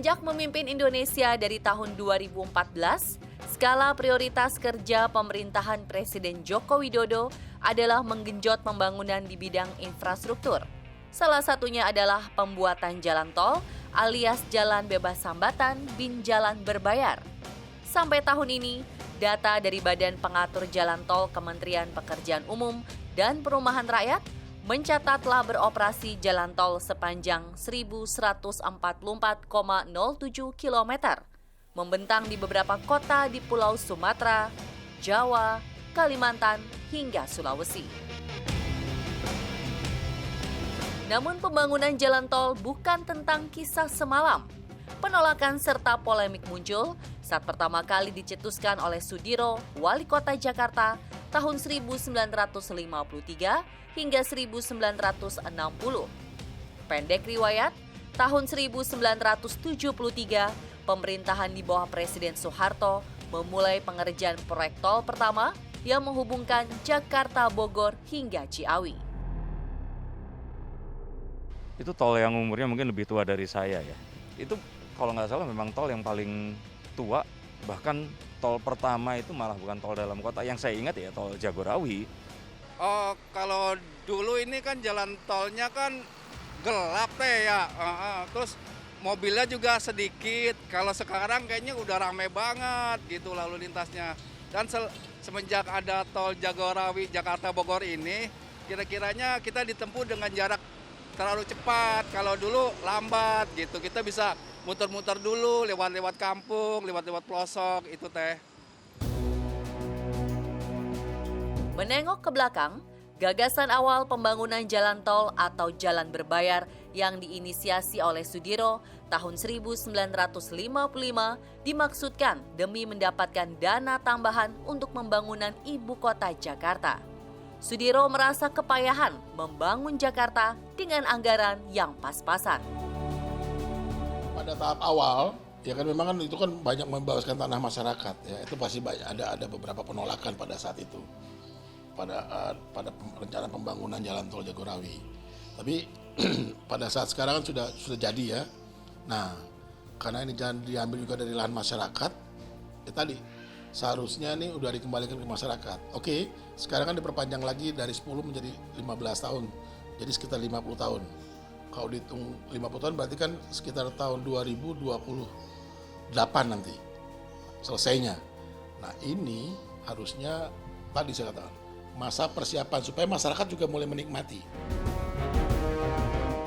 Semenjak memimpin Indonesia dari tahun 2014, skala prioritas kerja pemerintahan Presiden Joko Widodo adalah menggenjot pembangunan di bidang infrastruktur. Salah satunya adalah pembuatan jalan tol alias jalan bebas hambatan bin jalan berbayar. Sampai tahun ini, data dari Badan Pengatur Jalan Tol Kementerian Pekerjaan Umum dan Perumahan Rakyat mencatat telah beroperasi jalan tol sepanjang 1.144,07 km, membentang di beberapa kota di Pulau Sumatera, Jawa, Kalimantan, hingga Sulawesi. Namun pembangunan jalan tol bukan tentang kisah semalam. Penolakan serta polemik muncul saat pertama kali dicetuskan oleh Sudiro, Wali Kota Jakarta, tahun 1953 hingga 1960. Pendek riwayat, tahun 1973, pemerintahan di bawah Presiden Soeharto memulai pengerjaan proyek tol pertama yang menghubungkan Jakarta Bogor hingga Ciawi. Itu tol yang umurnya mungkin lebih tua dari saya ya. Itu kalau nggak salah memang tol yang paling tua, bahkan tol pertama itu malah bukan tol dalam kota. Yang saya ingat ya tol Jagorawi. Oh, kalau dulu ini kan jalan tolnya kan gelap teh ya. Terus mobilnya juga sedikit. Kalau sekarang kayaknya udah rame banget gitu lalu lintasnya. Dan semenjak ada tol Jagorawi Jakarta Bogor ini, kira-kiranya kita ditempuh dengan jarak terlalu cepat. Kalau dulu lambat gitu. Kita bisa muter-muter dulu lewat-lewat kampung, lewat-lewat pelosok itu teh. Menengok ke belakang, gagasan awal pembangunan jalan tol atau jalan berbayar yang diinisiasi oleh Sudiro tahun 1955 dimaksudkan demi mendapatkan dana tambahan untuk pembangunan ibu kota Jakarta. Sudiro merasa kepayahan membangun Jakarta dengan anggaran yang pas-pasan. Pada tahap awal, ya kan memang kan itu kan banyak membebaskan tanah masyarakat, ya itu pasti banyak ada beberapa penolakan pada saat itu. Pada rencana pembangunan jalan tol Jagorawi. Tapi pada saat sekarang kan sudah jadi ya. Nah, karena ini jangan diambil juga dari lahan masyarakat, ya tadi seharusnya nih udah dikembalikan ke masyarakat. Oke, sekarang kan diperpanjang lagi dari 10 menjadi 15 tahun. Jadi sekitar 50 tahun. Kalau dihitung 50 tahun berarti kan sekitar tahun 2028 nanti selesainya. Nah, ini harusnya tadi saya katakan masa persiapan supaya masyarakat juga mulai menikmati.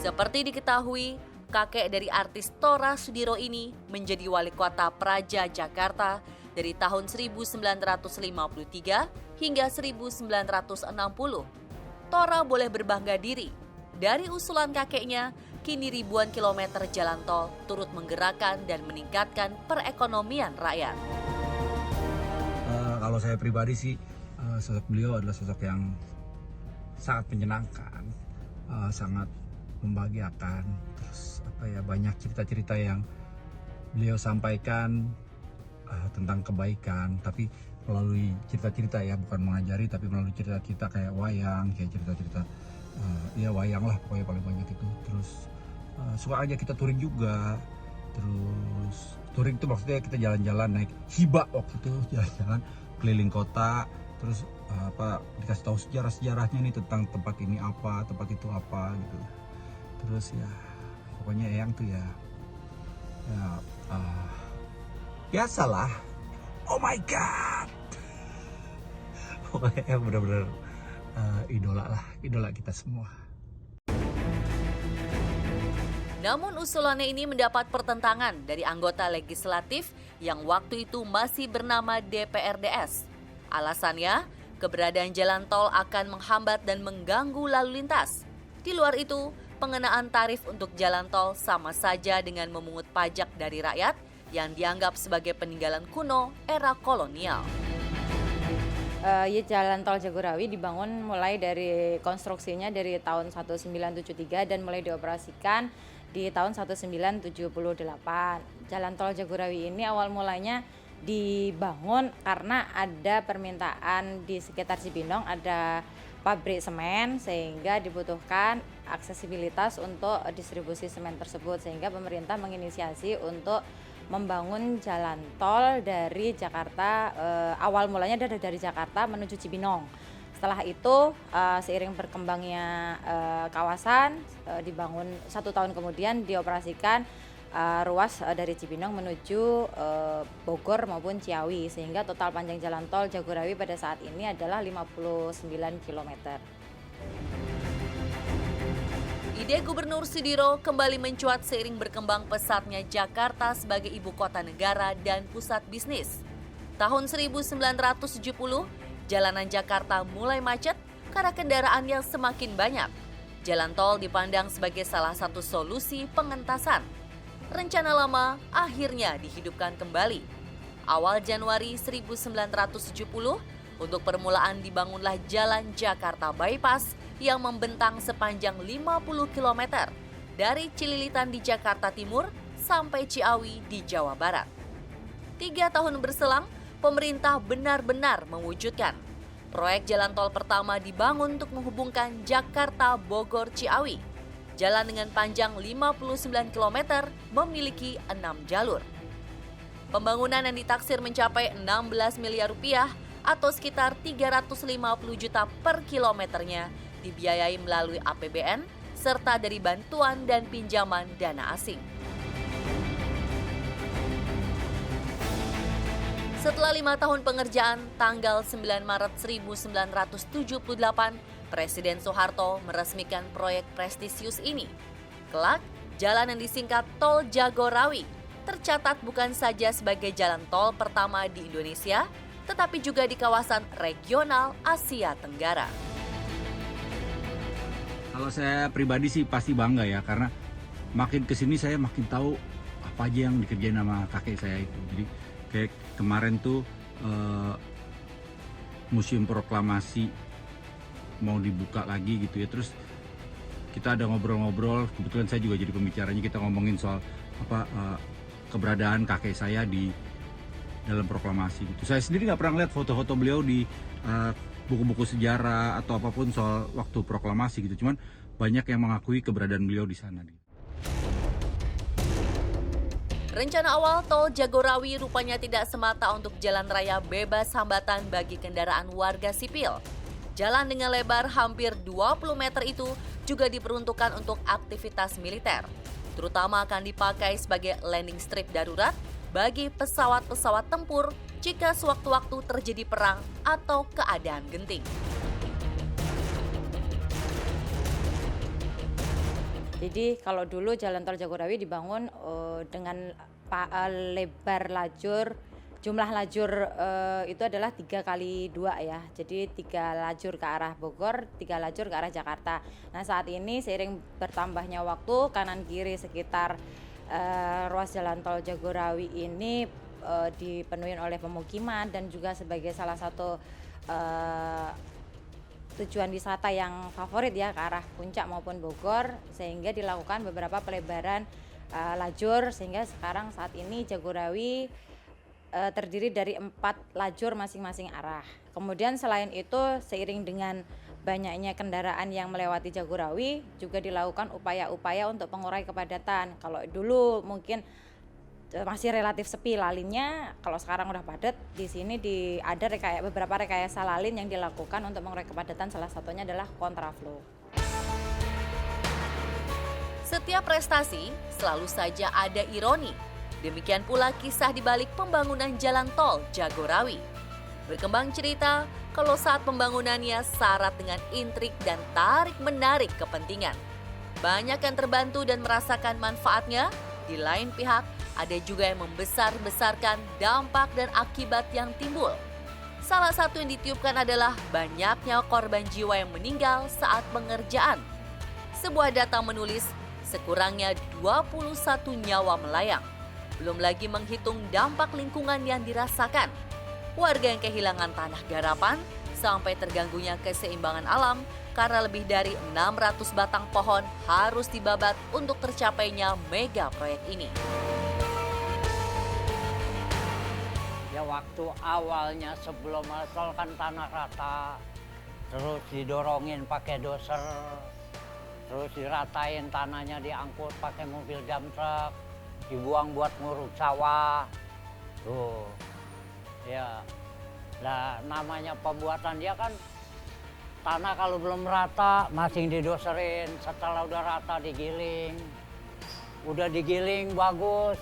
Seperti diketahui, kakek dari artis Tora Sudiro ini menjadi wali kota Praja Jakarta dari tahun 1953 hingga 1960. Tora boleh berbangga diri. Dari usulan kakeknya, kini ribuan kilometer jalan tol turut menggerakkan dan meningkatkan perekonomian rakyat. Kalau saya pribadi sih, sosok beliau adalah sosok yang sangat menyenangkan, sangat membahagiakan. Terus banyak cerita-cerita yang beliau sampaikan tentang kebaikan, tapi melalui cerita-cerita ya, bukan mengajari tapi melalui cerita-cerita kayak wayang, kayak cerita-cerita ya wayang lah pokoknya paling banyak itu. Terus suka aja kita touring juga. Terus touring itu maksudnya kita jalan-jalan naik hibah waktu itu, jalan-jalan keliling kota. Terus dikasih tahu sejarah-sejarahnya nih tentang tempat ini apa, tempat itu apa gitu. Terus ya pokoknya Eyang tuh ya biasalah. Oh my god. Pokoknya Eyang benar-benar idola kita semua. Namun usulannya ini mendapat pertentangan dari anggota legislatif yang waktu itu masih bernama DPRDS. Alasannya, keberadaan jalan tol akan menghambat dan mengganggu lalu lintas. Di luar itu, pengenaan tarif untuk jalan tol sama saja dengan memungut pajak dari rakyat yang dianggap sebagai peninggalan kuno era kolonial. Jalan tol Jagorawi dibangun mulai dari konstruksinya dari tahun 1973 dan mulai dioperasikan di tahun 1978. Jalan tol Jagorawi ini awal mulanya dibangun karena ada permintaan di sekitar Cibinong, ada pabrik semen sehingga dibutuhkan aksesibilitas untuk distribusi semen tersebut, sehingga pemerintah menginisiasi untuk membangun jalan tol dari Jakarta, awal mulanya dari Jakarta menuju Cibinong. Setelah itu seiring berkembangnya kawasan, dibangun 1 tahun kemudian dioperasikan ruas dari Cibinong menuju Bogor maupun Ciawi, sehingga total panjang jalan tol Jagorawi pada saat ini adalah 59 km. Ide Gubernur Sudiro kembali mencuat seiring berkembang pesatnya Jakarta sebagai ibu kota negara dan pusat bisnis. Tahun 1970, jalanan Jakarta mulai macet karena kendaraan yang semakin banyak. Jalan tol dipandang sebagai salah satu solusi pengentasan. Rencana lama akhirnya dihidupkan kembali. Awal Januari 1970, untuk permulaan dibangunlah Jalan Jakarta Bypass yang membentang sepanjang 50 km dari Cililitan di Jakarta Timur sampai Ciawi di Jawa Barat. 3 tahun berselang, pemerintah benar-benar mewujudkan. Proyek jalan tol pertama dibangun untuk menghubungkan Jakarta, Bogor, Ciawi. Jalan dengan panjang 59 km memiliki 6 jalur. Pembangunan yang ditaksir mencapai 16 miliar rupiah atau sekitar 350 juta per kilometernya dibiayai melalui APBN serta dari bantuan dan pinjaman dana asing. Setelah 5 tahun pengerjaan, tanggal 9 Maret 1978, Presiden Soeharto meresmikan proyek prestisius ini. Kelak, jalan yang disingkat Tol Jagorawi tercatat bukan saja sebagai jalan tol pertama di Indonesia, tetapi juga di kawasan regional Asia Tenggara. Kalau saya pribadi sih pasti bangga ya, karena makin kesini saya makin tahu apa aja yang dikerjain sama kakek saya itu. Jadi kayak kemarin tuh Museum Proklamasi mau dibuka lagi gitu ya, terus kita ada ngobrol-ngobrol, kebetulan saya juga jadi pembicaranya, kita ngomongin soal keberadaan kakek saya di dalam proklamasi gitu. Saya sendiri nggak pernah lihat foto-foto beliau di buku-buku sejarah atau apapun soal waktu proklamasi gitu, cuman banyak yang mengakui keberadaan beliau di sana gitu. Rencana awal tol Jagorawi rupanya tidak semata untuk jalan raya bebas hambatan bagi kendaraan warga sipil. Jalan dengan lebar hampir 20 meter itu juga diperuntukkan untuk aktivitas militer. Terutama akan dipakai sebagai landing strip darurat bagi pesawat-pesawat tempur jika sewaktu-waktu terjadi perang atau keadaan genting. Jadi kalau dulu jalan tol Jagorawi dibangun dengan lebar lajur, jumlah lajur itu adalah 3x2 ya. Jadi 3 lajur ke arah Bogor, 3 lajur ke arah Jakarta. Nah saat ini seiring bertambahnya waktu, kanan kiri sekitar ruas jalan tol Jagorawi ini dipenuhi oleh pemukiman dan juga sebagai salah satu tujuan wisata yang favorit ya ke arah Puncak maupun Bogor, sehingga dilakukan beberapa pelebaran lajur, sehingga sekarang saat ini Jagorawi terdiri dari 4 lajur masing-masing arah. Kemudian selain itu seiring dengan banyaknya kendaraan yang melewati Jagorawi juga dilakukan upaya-upaya untuk mengurai kepadatan. Kalau dulu mungkin masih relatif sepi lalinnya, kalau sekarang udah padat, di sini ada beberapa rekayasa lalin yang dilakukan untuk mengurai kepadatan, salah satunya adalah kontraflow. Setiap prestasi selalu saja ada ironi. Demikian pula kisah di balik pembangunan jalan tol Jagorawi. Berkembang cerita kalau saat pembangunannya syarat dengan intrik dan tarik-menarik kepentingan. Banyak yang terbantu dan merasakan manfaatnya, di lain pihak ada juga yang membesar-besarkan dampak dan akibat yang timbul. Salah satu yang ditiupkan adalah banyaknya korban jiwa yang meninggal saat pengerjaan. Sebuah data menulis sekurangnya 21 nyawa melayang. Belum lagi menghitung dampak lingkungan yang dirasakan. Warga yang kehilangan tanah garapan sampai terganggunya keseimbangan alam karena lebih dari 600 batang pohon harus dibabat untuk tercapainya mega proyek ini. Ya waktu awalnya sebelum aspal kan tanah rata, terus didorongin pakai doser, terus diratain tanahnya, diangkut pakai mobil dump truck, dibuang buat nguruk sawah. Tuh, ya. Nah, namanya pembuatan dia kan tanah kalau belum rata masih didoserin, setelah udah rata digiling. Udah digiling bagus,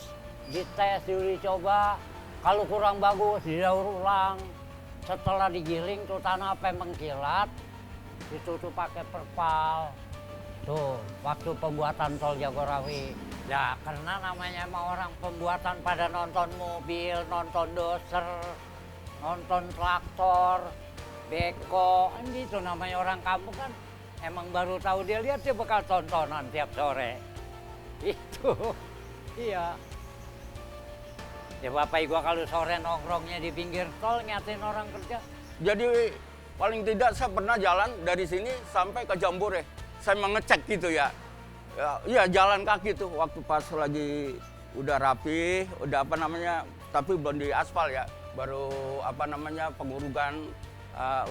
dites dulu dicoba. Kalau kurang bagus didaur ulang. Setelah digiling tuh tanah sampai mengkilat, ditutup pakai perpal. Tuh, waktu pembuatan tol Jagorawi. Ya, karena namanya emang orang pembuatan pada nonton mobil, nonton doser, nonton traktor, beko, kan gitu namanya orang kampung kan. Emang baru tahu dia lihat dia bakal tontonan tiap sore. Itu, iya. Ya Bapak Ibu kalau sore nongkrongnya di pinggir tol nyatin orang kerja. Jadi paling tidak saya pernah jalan dari sini sampai ke Jambore. Saya mengecek gitu ya. Ya jalan kaki tuh waktu pas lagi udah rapi, udah apa namanya, tapi belum di aspal ya. Baru apa namanya pengurugan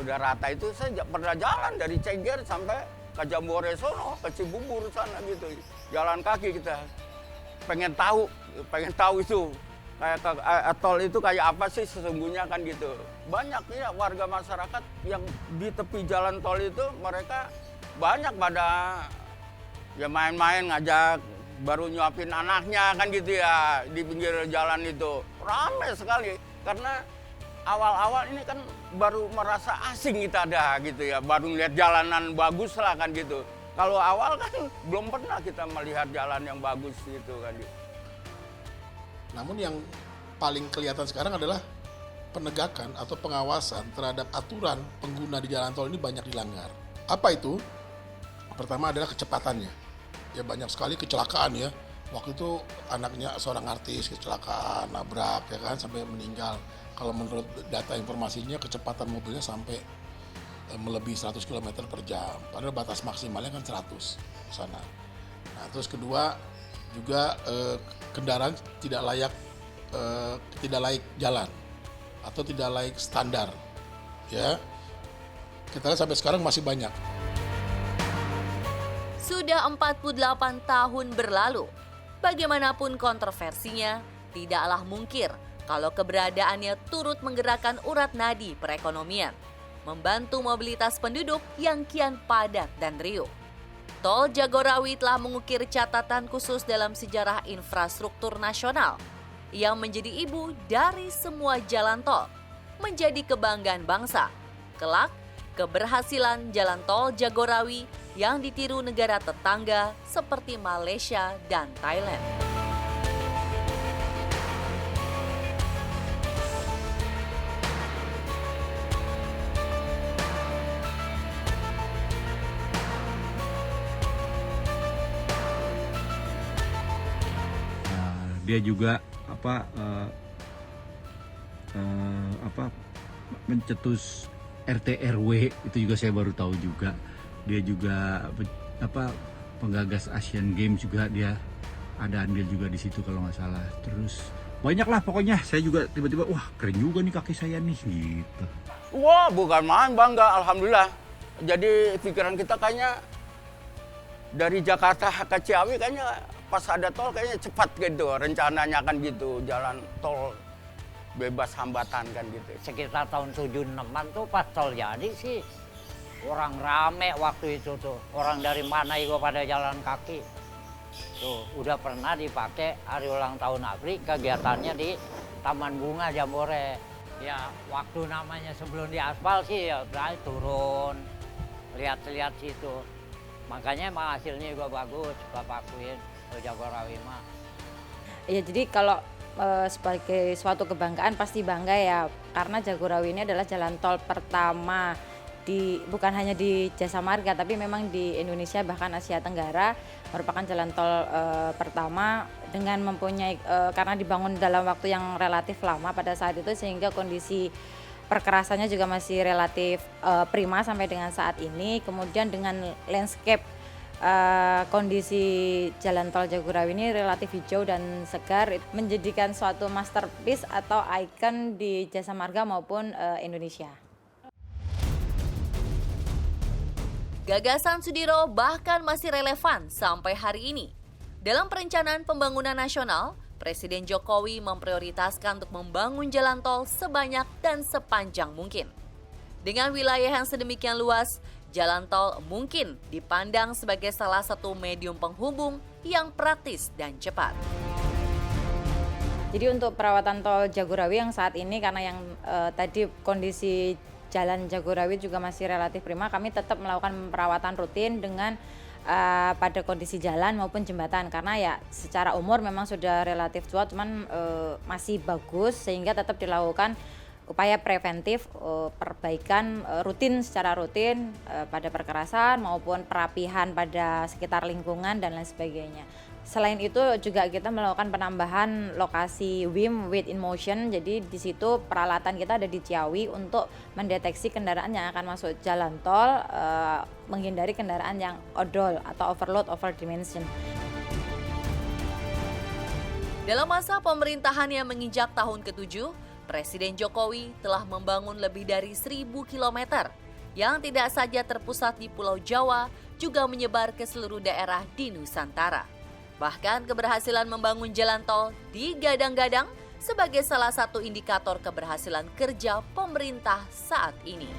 udah rata itu saya pernah jalan dari Ceger sampai ke Jambore sono, ke Cibubur sana gitu. Jalan kaki kita. Pengen tahu itu. Kayak tol itu kayak apa sih sesungguhnya kan gitu. Banyak ya warga masyarakat yang di tepi jalan tol itu mereka banyak pada ya main-main ngajak baru nyuapin anaknya kan gitu ya di pinggir jalan itu. Ramai sekali karena awal-awal ini kan baru merasa asing kita ada gitu ya. Baru lihat jalanan bagus lah kan gitu. Kalau awal kan belum pernah kita melihat jalan yang bagus gitu kan gitu. Namun yang paling kelihatan sekarang adalah penegakan atau pengawasan terhadap aturan pengguna di jalan tol ini banyak dilanggar. Apa itu? Pertama adalah kecepatannya. Ya banyak sekali kecelakaan ya. Waktu itu anaknya seorang artis kecelakaan, nabrak ya kan sampai meninggal. Kalau menurut data informasinya kecepatan mobilnya sampai melebihi 100 km per jam. Padahal batas maksimalnya kan 100 sana. Nah, terus kedua juga kendaraan tidak layak jalan atau tidak layak standar ya, kita lihat sampai sekarang masih banyak. Sudah 48 tahun berlalu, bagaimanapun kontroversinya, tidaklah mungkir kalau keberadaannya turut menggerakkan urat nadi perekonomian, membantu mobilitas penduduk yang kian padat dan riuh. Tol Jagorawi telah mengukir catatan khusus dalam sejarah infrastruktur nasional yang menjadi ibu dari semua jalan tol, menjadi kebanggaan bangsa. Kelak, keberhasilan jalan tol Jagorawi yang ditiru negara tetangga seperti Malaysia dan Thailand. Dia juga mencetus RT RW, itu juga saya baru tahu juga. Dia juga penggagas Asian Games juga, dia ada andil juga di situ kalau nggak salah. Terus banyak lah pokoknya, saya juga tiba-tiba wah keren juga nih kaki saya nih gitu. Wah bukan main, bangga alhamdulillah. Jadi pikiran kita kayaknya dari Jakarta ke Ciawi kayaknya pas ada tol kayaknya cepat gitu rencananya kan gitu, jalan tol bebas hambatan kan gitu. Sekitar tahun 76-an tuh pas tol jadi sih orang rame waktu itu tuh. Orang dari mana juga pada jalan kaki. Tuh udah pernah dipakai hari ulang tahun ABRI, kegiatannya di Taman Bunga Jambore. Ya waktu namanya sebelum diaspal sih ya berarti turun, lihat-lihat situ. Makanya emang hasilnya juga bagus, Bapak akuin. Jagorawi mah. Ya jadi kalau sebagai suatu kebanggaan pasti bangga ya, karena Jagorawi ini adalah jalan tol pertama bukan hanya di Jasa Marga tapi memang di Indonesia bahkan Asia Tenggara, merupakan jalan tol pertama dengan mempunyai karena dibangun dalam waktu yang relatif lama pada saat itu sehingga kondisi perkerasannya juga masih relatif prima sampai dengan saat ini. Kemudian dengan landscape kondisi jalan tol Jagorawi ini relatif hijau dan segar, menjadikan suatu masterpiece atau ikon di Jasa Marga maupun Indonesia. Gagasan Sudiro bahkan masih relevan sampai hari ini. Dalam perencanaan pembangunan nasional, Presiden Jokowi memprioritaskan untuk membangun jalan tol sebanyak dan sepanjang mungkin. Dengan wilayah yang sedemikian luas, jalan tol mungkin dipandang sebagai salah satu medium penghubung yang praktis dan cepat. Jadi untuk perawatan tol Jagorawi yang saat ini karena yang tadi kondisi jalan Jagorawi juga masih relatif prima, kami tetap melakukan perawatan rutin dengan pada kondisi jalan maupun jembatan karena ya secara umur memang sudah relatif tua, cuman masih bagus sehingga tetap dilakukan upaya preventif perbaikan secara rutin pada perkerasan maupun perapihan pada sekitar lingkungan dan lain sebagainya. Selain itu juga kita melakukan penambahan lokasi WIM, Weight in Motion. Jadi di situ peralatan kita ada di Ciawi untuk mendeteksi kendaraan yang akan masuk jalan tol, menghindari kendaraan yang odol atau overload, overdimension. Dalam masa pemerintahan yang menginjak tahun ke-7, Presiden Jokowi telah membangun lebih dari 1.000 km yang tidak saja terpusat di Pulau Jawa, juga menyebar ke seluruh daerah di Nusantara. Bahkan keberhasilan membangun jalan tol digadang-gadang sebagai salah satu indikator keberhasilan kerja pemerintah saat ini.